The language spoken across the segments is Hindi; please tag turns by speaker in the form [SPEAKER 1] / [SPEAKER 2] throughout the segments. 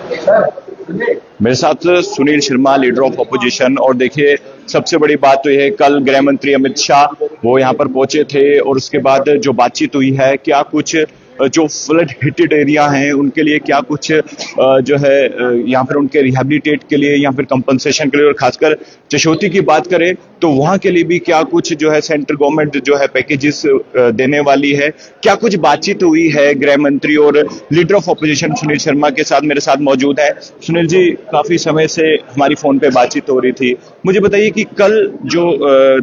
[SPEAKER 1] मेरे साथ Sunil Sharma, leader of opposition. और देखिए, सबसे बड़ी बात तो यह है, कल गृह मंत्री अमित शाह वो यहाँ पर पहुंचे थे और उसके बाद जो बातचीत हुई है, क्या कुछ जो फ्लड हिटेड एरिया हैं उनके लिए क्या कुछ जो है यहाँ पर उनके रिहेबिलिटेट के लिए या फिर कंपनसेशन के लिए, और खासकर चशोती की बात करें तो वहां के लिए भी क्या कुछ जो है सेंट्रल गवर्नमेंट जो है पैकेजेस देने वाली है। क्या कुछ बातचीत हुई है गृह मंत्री और leader of opposition Sunil Sharma के साथ मेरे साथ मौजूद है। सुनील जी, काफी समय से हमारी फोन पे बातचीत हो रही थी, मुझे बताइए कि कल जो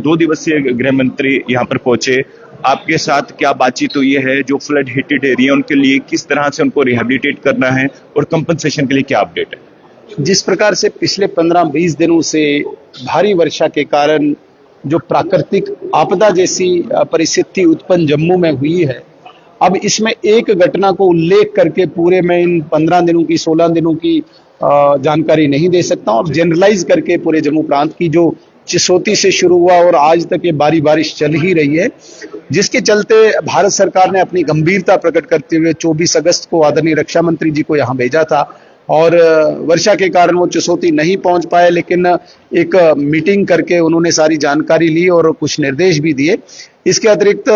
[SPEAKER 1] 2 दिवसीय गृह मंत्री यहाँ पर पहुंचे, आपके साथ क्या बातचीत हुई है? जो फ्लड हिटेड एरिया उनके लिए किस तरह से उनको रिहेबिलिटेट करना है और कंपनसेशन के लिए क्या अपडेट है?
[SPEAKER 2] जिस प्रकार से पिछले 15-20 दिनों से भारी वर्षा के कारण जो प्राकृतिक आपदा जैसी परिस्थिति उत्पन्न जम्मू में हुई है, अब इसमें एक घटना को उल्लेख करके पूरे में इन 15 दिनों की 16 दिनों की जानकारी नहीं दे सकता हूं। अब जनरलाइज करके पूरे जम्मू प्रांत की जो चिसोती से शुरू हुआ और आज तक ये बारिश चल ही रही है, जिसके चलते भारत सरकार ने अपनी गंभीरता प्रकट करते हुए 24 अगस्त को आदरणीय रक्षा मंत्री जी को यहाँ भेजा था। और वर्षा के कारण वो चिसोती नहीं पहुंच पाए, लेकिन एक मीटिंग करके उन्होंने सारी जानकारी ली और कुछ निर्देश भी दिए। इसके अतिरिक्त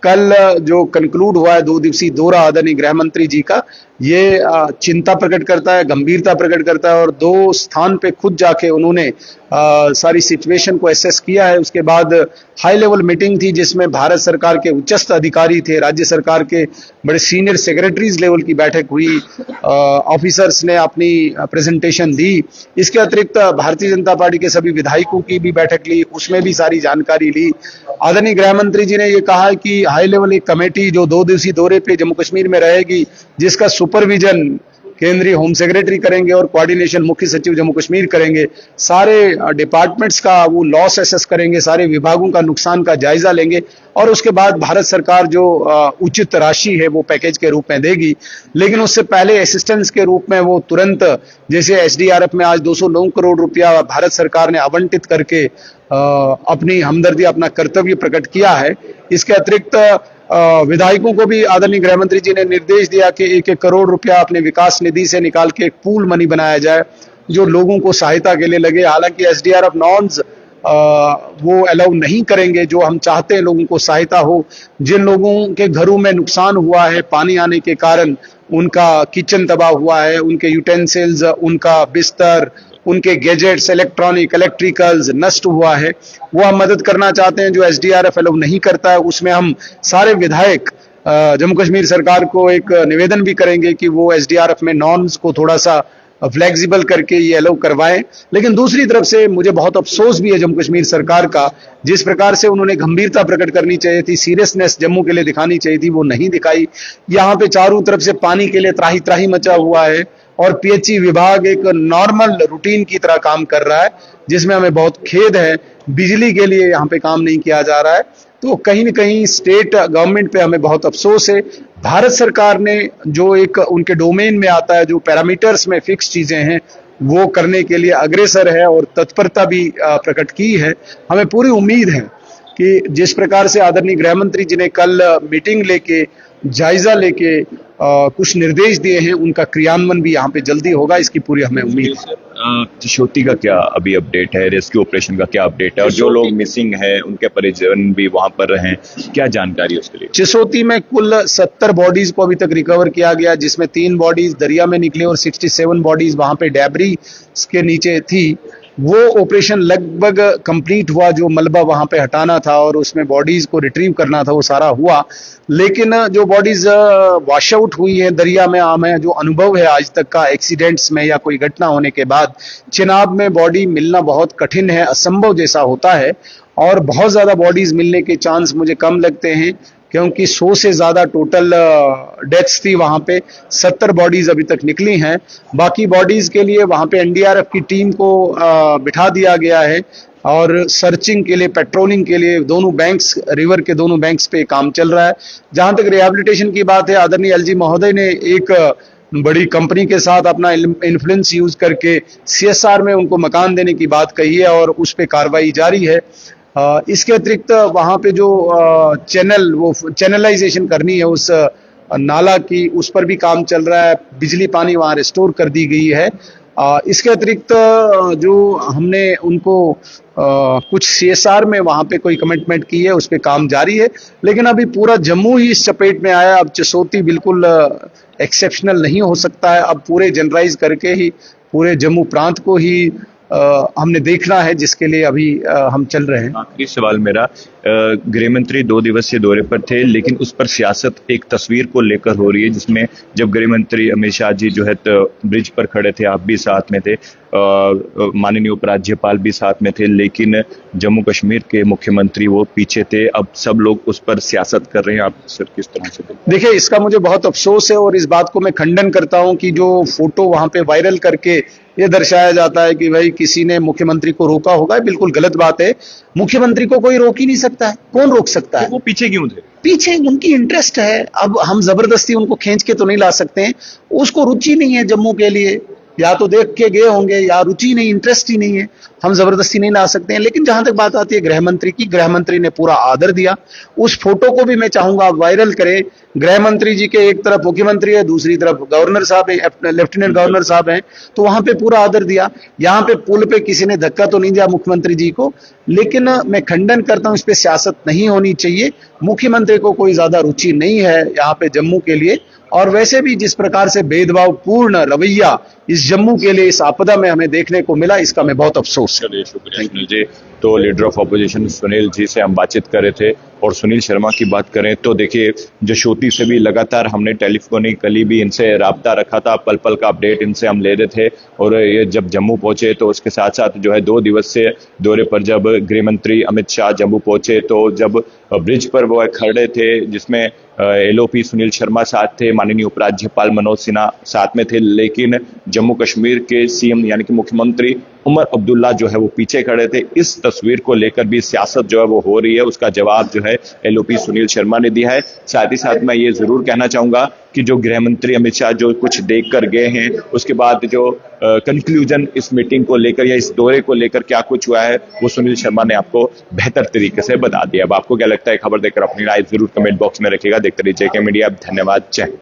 [SPEAKER 2] कल जो कंक्लूड हुआ है 2 दिवसीय दौरा आदरणीय गृह मंत्री जी का, ये चिंता प्रकट करता है, गंभीरता प्रकट करता है। और 2 स्थान पे खुद जाके उन्होंने सारी सिचुएशन को एसेस किया है। उसके बाद हाई लेवल मीटिंग थी जिसमें भारत सरकार के उच्चस्थ अधिकारी थे, राज्य सरकार के बड़े सीनियर सेक्रेटरीज लेवल की बैठक हुई, ऑफिसर्स ने अपनी प्रेजेंटेशन दी। इसके अतिरिक्त भारतीय जनता पार्टी के सभी विधायकों की भी बैठक ली, उसमें भी सारी जानकारी ली। आदरणीय गृह मंत्री जी ने ये कहा कि हाई लेवल एक कमेटी जो 2 दिवसीय दौरे पे जम्मू कश्मीर में रहेगी, जिसका सुपरविजन केंद्रीय होम सेक्रेटरी करेंगे और कोऑर्डिनेशन मुख्य सचिव जम्मू कश्मीर करेंगे। सारे डिपार्टमेंट्स का वो लॉस एसेस करेंगे, सारे विभागों का नुकसान का जायजा लेंगे और उसके बाद भारत सरकार जो उचित राशि है वो पैकेज के रूप में देगी। लेकिन उससे पहले असिस्टेंस के रूप में वो तुरंत, जैसे एसडीआरएफ में आज 209 करोड़ रुपया भारत सरकार ने आवंटित करके अपनी हमदर्दी, अपना कर्तव्य प्रकट किया है। इसके अतिरिक्त विधायकों को भी आदरणीय गृह मंत्री जी ने निर्देश दिया कि 1-1 करोड़ रुपया अपने विकास निधि से निकाल के एक पूल मनी बनाया जाए जो लोगों को सहायता के लिए लगे। हालांकि एसडीआरएफ नॉर्म्स वो अलाउ नहीं करेंगे, जो हम चाहते हैं लोगों को सहायता हो। जिन लोगों के घरों में नुकसान हुआ है पानी आने के कारण, उनका किचन तबाह हुआ है, उनके यूटेंसिल्स, उनका बिस्तर, उनके गैजेट्स, इलेक्ट्रिकल्स नष्ट हुआ है, वो हम मदद करना चाहते हैं, जो एसडीआरएफ अलाउ नहीं करता है। उसमें हम सारे विधायक जम्मू कश्मीर सरकार को एक निवेदन भी करेंगे कि वो एसडीआरएफ में नॉर्म्स को थोड़ा सा फ्लेक्सिबल करके ये अलाउ करवाएं। लेकिन दूसरी तरफ से मुझे बहुत अफसोस भी है जम्मू कश्मीर सरकार का, जिस प्रकार से उन्होंने गंभीरता प्रकट करनी चाहिए थी, सीरियसनेस जम्मू के लिए दिखानी चाहिए थी, वो नहीं दिखाई। यहाँ पे चारों तरफ से पानी के लिए त्राही त्राही मचा हुआ है और पीएचई विभाग एक नॉर्मल रूटीन की तरह काम कर रहा है, जिसमें हमें बहुत खेद है। बिजली के लिए यहाँ पे काम नहीं किया जा रहा है, तो कहीं न कहीं स्टेट गवर्नमेंट पे हमें बहुत अफसोस है। भारत सरकार ने जो एक उनके डोमेन में आता है, जो पैरामीटर्स में फिक्स चीजें हैं, वो करने के लिए अग्रसर है और तत्परता भी प्रकट की है। हमें पूरी उम्मीद है कि जिस प्रकार से आदरणीय गृह मंत्री जी ने कल मीटिंग लेके, जायजा लेके कुछ निर्देश दिए हैं, उनका क्रियान्वयन भी यहाँ पे जल्दी होगा, इसकी पूरी हमें उम्मीद है।
[SPEAKER 1] चिशोती का क्या अभी अपडेट है? रेस्क्यू ऑपरेशन का क्या अपडेट है? और जो लोग मिसिंग है उनके परिजन भी वहां पर हैं, क्या जानकारी है उसके लिए?
[SPEAKER 2] चिसोती में कुल 70 बॉडीज को अभी तक रिकवर किया गया, जिसमें 3 बॉडीज दरिया में निकली और 67 बॉडीज वहां पे डेब्री के नीचे थी। वो ऑपरेशन लगभग कंप्लीट हुआ, जो मलबा वहां पे हटाना था और उसमें बॉडीज को रिट्रीव करना था, वो सारा हुआ। लेकिन जो बॉडीज वॉश आउट हुई है दरिया में, हमें जो अनुभव है आज तक का एक्सीडेंट्स में या कोई घटना होने के बाद, चिनाब में बॉडी मिलना बहुत कठिन है, असंभव जैसा होता है। और बहुत ज्यादा बॉडीज मिलने के चांस मुझे कम लगते हैं, क्योंकि 100 से ज्यादा टोटल डेथ्स थी वहां पे। 70 बॉडीज अभी तक निकली हैं। बाकी बॉडीज के लिए वहां पे एनडीआरएफ की टीम को बिठा दिया गया है और सर्चिंग के लिए, पेट्रोलिंग के लिए दोनों बैंक्स, रिवर के दोनों बैंक्स पे काम चल रहा है। जहां तक रिहेबिलिटेशन की बात है, आदरणीय एलजी महोदय ने एक बड़ी कंपनी के साथ अपना इन्फ्लुएंस यूज करके सीएसआर में उनको मकान देने की बात कही है और उस पर कार्रवाई जारी है। इसके अतिरिक्त वहां पे जो चैनलाइजेशन करनी है उस नाला की, उस पर भी काम चल रहा है। बिजली पानी वहां रिस्टोर कर दी गई है। इसके अतिरिक्त जो हमने उनको कुछ CSR में वहां पे कोई कमिटमेंट की है, उस पे काम जारी है। लेकिन अभी पूरा जम्मू ही इस चपेट में आया। अब चसोटी बिल्कुल एक्सेप्शनल नहीं हो सकता है। अब पूरे जनरलाइज करके ही पूरे जम्मू प्रांत को ही हमने देखना है, जिसके लिए अभी हम चल रहे हैं।
[SPEAKER 1] आखिरी सवाल मेरा, गृह मंत्री 2 दिवसीय दौरे पर थे, लेकिन उस पर सियासत एक तस्वीर को लेकर हो रही है, जिसमें जब गृह मंत्री अमित शाह जी जो है ब्रिज पर खड़े थे, आप भी साथ में थे, माननीय उपराज्यपाल भी साथ में थे, लेकिन जम्मू कश्मीर के मुख्यमंत्री वो पीछे थे। अब सब लोग उस पर सियासत कर रहे हैं, आप सर किस तरह से?
[SPEAKER 2] देखिए, इसका मुझे बहुत अफसोस है और इस बात को मैं खंडन करता हूं कि जो फोटो वहां पे वायरल करके ये दर्शाया जाता है कि भाई किसी ने मुख्यमंत्री को रोका होगा, बिल्कुल गलत बात है। मुख्यमंत्री को कोई रोक ही नहीं सकता है। कौन रोक सकता है?
[SPEAKER 1] तो वो पीछे क्यों थे?
[SPEAKER 2] पीछे उनकी इंटरेस्ट है। अब हम जबरदस्ती उनको खींच के तो नहीं ला सकते हैं। उसको रुचि नहीं है जम्मू के लिए, या तो देख के गए होंगे या रुचि नहीं, इंटरेस्ट ही नहीं है। हम जबरदस्ती नहीं ला सकते हैं। लेकिन जहां तक बात आती है गृह मंत्री की, गृह मंत्री ने पूरा आदर दिया। उस फोटो को भी मैं चाहूंगा वायरल करें। गृह मंत्री जी के एक तरफ मुख्यमंत्री है, दूसरी तरफ गवर्नर साहब है, लेफ्टिनेंट गवर्नर साहब हैं, तो वहां पे पूरा आदर दिया। यहाँ पे पुल पे किसी ने धक्का तो नहीं दिया मुख्यमंत्री जी को। लेकिन मैं खंडन करता हूं, इस पे सियासत नहीं होनी चाहिए। मुख्यमंत्री को कोई ज्यादा रुचि नहीं है यहाँ पे जम्मू के लिए। और वैसे भी जिस प्रकार से भेदभाव पूर्ण रवैया इस जम्मू के लिए इस आपदा में हमें देखने को मिला, इसका मैं बहुत अफसोस है।
[SPEAKER 1] चलिए, शुक्रिया सुनील जी। तो leader of opposition Sunil ji से हम बातचीत कर रहे थे। और सुनील शर्मा की बात करें तो देखिए, जशोटी से भी लगातार हमने टेलीफोनिकली भी इनसे राब्ता रखा था, पल पल का अपडेट इनसे हम ले रहे थे। और ये जब जम्मू पहुंचे तो उसके साथ साथ जो है 2 दिवसीय दौरे पर जब गृह मंत्री अमित शाह जम्मू पहुंचे, तो जब ब्रिज पर वो खड़े थे, जिसमें LOP सुनील शर्मा साथ थे, माननीय उपराज्यपाल मनोज सिन्हा साथ में थे, लेकिन जम्मू कश्मीर के CM यानी कि मुख्यमंत्री उमर अब्दुल्ला जो है वो पीछे खड़े थे। इस तस्वीर को लेकर भी सियासत जो है वो हो रही है, उसका जवाब जो है LOP सुनील शर्मा ने दिया है। साथ ही साथ मैं ये जरूर कहना चाहूंगा कि जो गृह मंत्री अमित शाह जो कुछ देख कर गए हैं, उसके बाद जो कंक्लूजन इस मीटिंग को लेकर या इस दौरे को लेकर क्या कुछ हुआ है, वो सुनील शर्मा ने आपको बेहतर तरीके से बता दिया। अब आपको क्या लगता है, खबर देकर अपनी राय जरूर कमेंट बॉक्स में रखिएगा। देखते रहिए JK मीडिया। धन्यवाद। जय हिंद।